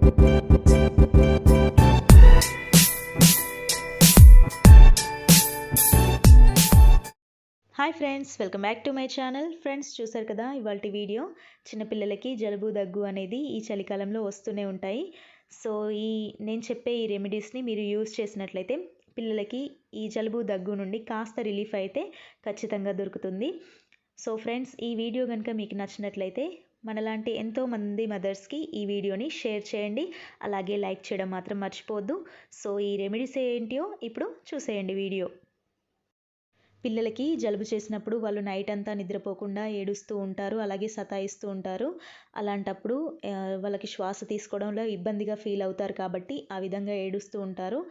Hi friends, welcome back to my channel. Friends, చూసారు కదా ఇవాల్టి వీడియో. చిన్నపిల్లలకి జలుబు దగ్గు అనేది ఈ చలికాలంలో వస్తూనే ఉంటాయి. సో నేను చెప్పే ఈ రెమెడీస్ని మీరు యూజ్ చేసినట్లయితే పిల్లలకి ఈ జలుబు దగ్గు నుండి కాస్త రిలీఫ్ అయితే ఖచ్చితంగా దొరుకుతుంది. సో ఫ్రెండ్స్, ఈ వీడియో కనుక మీకు నచ్చినట్లయితే మనలాంటి ఎంతోమంది మదర్స్కి ఈ వీడియోని షేర్ చేయండి. అలాగే లైక్ చేయడం మాత్రం మర్చిపోవద్దు. సో ఈ రెమెడీస్ ఏంటియో ఇప్పుడు చూసేయండి వీడియో. పిల్లలకి జలుబు చేసినప్పుడు వాళ్ళు నైట్ అంతా నిద్రపోకుండా ఏడుస్తూ ఉంటారు, అలాగే సతాయిస్తూ ఉంటారు. అలాంటప్పుడు వాళ్ళకి శ్వాస తీసుకోవడంలో ఇబ్బందిగా ఫీల్ అవుతారు కాబట్టి ఆ విధంగా ఏడుస్తూ ఉంటారు.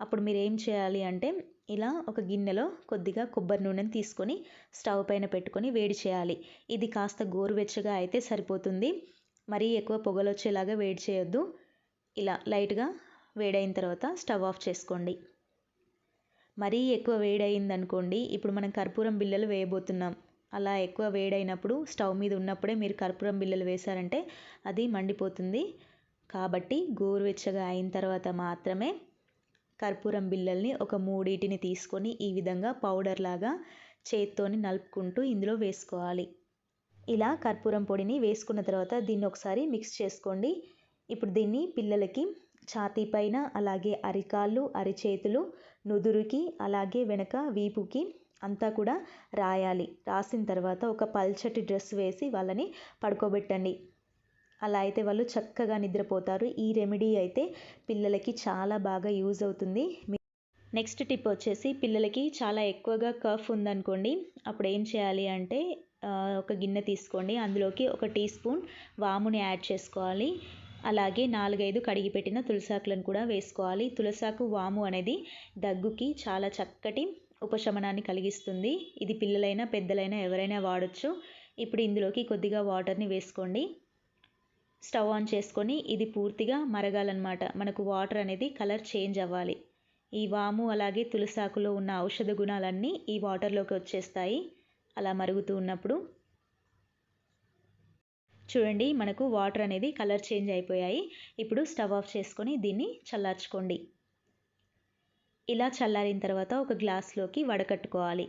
అప్పుడు మీరు ఏం చేయాలి అంటే, ఇలా ఒక గిన్నెలో కొద్దిగా కొబ్బరి నూనెని తీసుకొని స్టవ్ పైన పెట్టుకొని వేడి చేయాలి. ఇది కాస్త గోరువెచ్చగా అయితే సరిపోతుంది. మరీ ఎక్కువ పొగలు వచ్చేలాగా వేడి చేయొద్దు. ఇలా లైట్గా వేడైన తర్వాత స్టవ్ ఆఫ్ చేసుకోండి. మరీ ఎక్కువ వేడయిందనుకోండి, ఇప్పుడు మనం కర్పూరం బిళ్ళలు వేయబోతున్నాం. అలా ఎక్కువ వేడైనప్పుడు స్టవ్ మీద ఉన్నప్పుడే మీరు కర్పూరం బిళ్ళలు వేశారంటే అది మండిపోతుంది. కాబట్టి గోరువెచ్చగా అయిన తర్వాత మాత్రమే కర్పూరం బిళ్ళల్ని ఒక 3 తీసుకొని ఈ విధంగా పౌడర్ లాగా చేత్తోని నలుపుకుంటూ ఇందులో వేసుకోవాలి. ఇలా కర్పూరం పొడిని వేసుకున్న తర్వాత దీన్ని ఒకసారి మిక్స్ చేసుకోండి. ఇప్పుడు దీన్ని పిల్లలకి ఛాతీ పైన, అలాగే అరికాళ్ళు, అరిచేతులు, నుదురుకి, అలాగే వెనక వీపుకి అంతా కూడా రాయాలి. రాసిన తర్వాత ఒక పల్చటి డ్రెస్ వేసి వాళ్ళని పడుకోబెట్టండి. అలా అయితే వాళ్ళు చక్కగా నిద్రపోతారు. ఈ రెమెడీ అయితే పిల్లలకి చాలా బాగా యూజ్ అవుతుంది. నెక్స్ట్ టిప్ వచ్చేసి, పిల్లలకి చాలా ఎక్కువగా కఫ్ ఉందనుకోండి, అప్పుడు ఏం చేయాలి అంటే ఒక గిన్నె తీసుకోండి. అందులోకి 1 టీ స్పూన్ వాముని యాడ్ చేసుకోవాలి. అలాగే 4-5 కడిగి పెట్టిన తులసాకులను కూడా వేసుకోవాలి. తులసాకు, వాము అనేది దగ్గుకి చాలా చక్కటి ఉపశమనాన్ని కలిగిస్తుంది. ఇది పిల్లలైనా పెద్దలైనా ఎవరైనా వాడచ్చు. ఇప్పుడు ఇందులోకి కొద్దిగా వాటర్ని వేసుకోండి. స్టవ్ ఆన్ చేసుకొని ఇది పూర్తిగా మరగాలన్నమాట. మనకు వాటర్ అనేది కలర్ చేంజ్ అవ్వాలి. ఈ వాము అలాగే తులసాకులో ఉన్న ఔషధ గుణాలన్నీ ఈ వాటర్లోకి వచ్చేస్తాయి. అలా మరుగుతూ ఉన్నప్పుడు చూడండి, మనకు వాటర్ అనేది కలర్ చేంజ్ అయిపోయాయి. ఇప్పుడు స్టవ్ ఆఫ్ చేసుకొని దీన్ని చల్లార్చుకోండి. ఇలా చల్లారిన తర్వాత ఒక గ్లాస్లోకి వడకట్టుకోవాలి.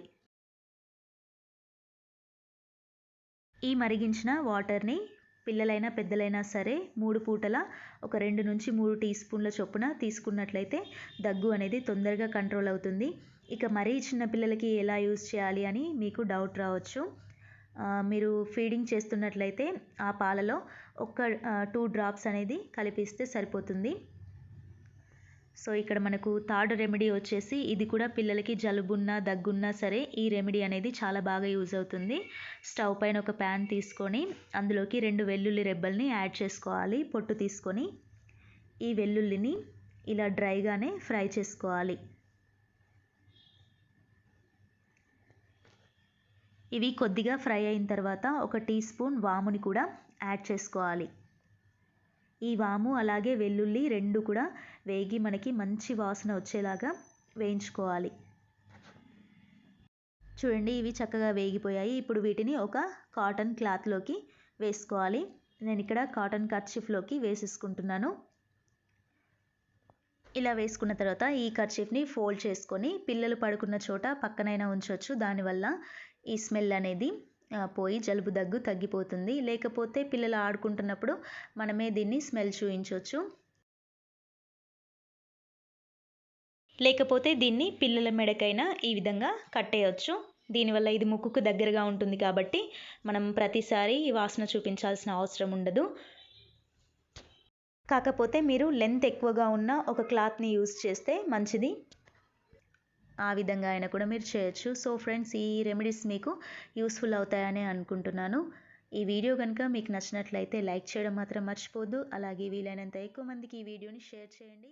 ఈ మరిగించిన వాటర్ని పిల్లలైనా పెద్దలైనా సరే 3 పూటల ఒక 2 నుంచి 3 టీ స్పూన్ల చొప్పున తీసుకున్నట్లయితే దగ్గు అనేది తొందరగా కంట్రోల్ అవుతుంది. ఇక మరీ చిన్న పిల్లలకి ఎలా యూజ్ చేయాలి అని మీకు డౌట్ రావచ్చు. మీరు ఫీడింగ్ చేస్తున్నట్లయితే ఆ పాలలో ఒక 2 డ్రాప్స్ అనేది కలిపిస్తే సరిపోతుంది. సో ఇక్కడ మనకు థర్డ్ రెమెడీ వచ్చేసి, ఇది కూడా పిల్లలకి జలుబున్నా దగ్గున్నా సరే ఈ రెమెడీ అనేది చాలా బాగా యూజ్ అవుతుంది. స్టవ్ పైన ఒక ప్యాన్ తీసుకొని అందులోకి 2 వెల్లుల్లి రెబ్బల్ని యాడ్ చేసుకోవాలి. పొట్టు తీసుకొని ఈ వెల్లుల్లిని ఇలా డ్రైగానే ఫ్రై చేసుకోవాలి. ఇవి కొద్దిగా ఫ్రై అయిన తర్వాత 1 టీ స్పూన్ వాముని కూడా యాడ్ చేసుకోవాలి. ఈ వాము అలాగే వెల్లుల్లి 2 కూడా వేగి మనకి మంచి వాసన వచ్చేలాగా వేయించుకోవాలి. చూడండి, ఇవి చక్కగా వేగిపోయాయి. ఇప్పుడు వీటిని ఒక కాటన్ క్లాత్లోకి వేసుకోవాలి. నేను ఇక్కడ కాటన్ కర్చీఫ్లోకి వేసేసుకుంటున్నాను. ఇలా వేసుకున్న తర్వాత ఈ కర్చీఫ్ని ఫోల్డ్ చేసుకొని పిల్లలు పడుకున్న చోట పక్కనైనా ఉంచవచ్చు. దానివల్ల ఈ స్మెల్ అనేది పోయి జలుబు దగ్గు తగ్గిపోతుంది. లేకపోతే పిల్లలు ఆడుకుంటున్నప్పుడు మనమే దీన్ని స్మెల్ చూయించవచ్చు. లేకపోతే దీన్ని పిల్లల మెడకైనా ఈ విధంగా కట్టేయచ్చు. దీనివల్ల ఇది ముక్కుకు దగ్గరగా ఉంటుంది కాబట్టి మనం ప్రతిసారి వాసన చూపించాల్సిన అవసరం ఉండదు. కాకపోతే మీరు లెంత్ ఎక్కువగా ఉన్న ఒక క్లాత్ని యూజ్ చేస్తే మంచిది. ఆ విధంగా అయినా కూడా మీరు చేయొచ్చు. సో ఫ్రెండ్స్, ఈ రెమెడీస్ మీకు యూస్ఫుల్ అవుతాయని అనుకుంటున్నాను. ఈ వీడియో కనుక మీకు నచ్చినట్లయితే లైక్ చేయడం మాత్రం మర్చిపోవద్దు. అలాగే వీలైనంత ఎక్కువ మందికి ఈ వీడియోని షేర్ చేయండి.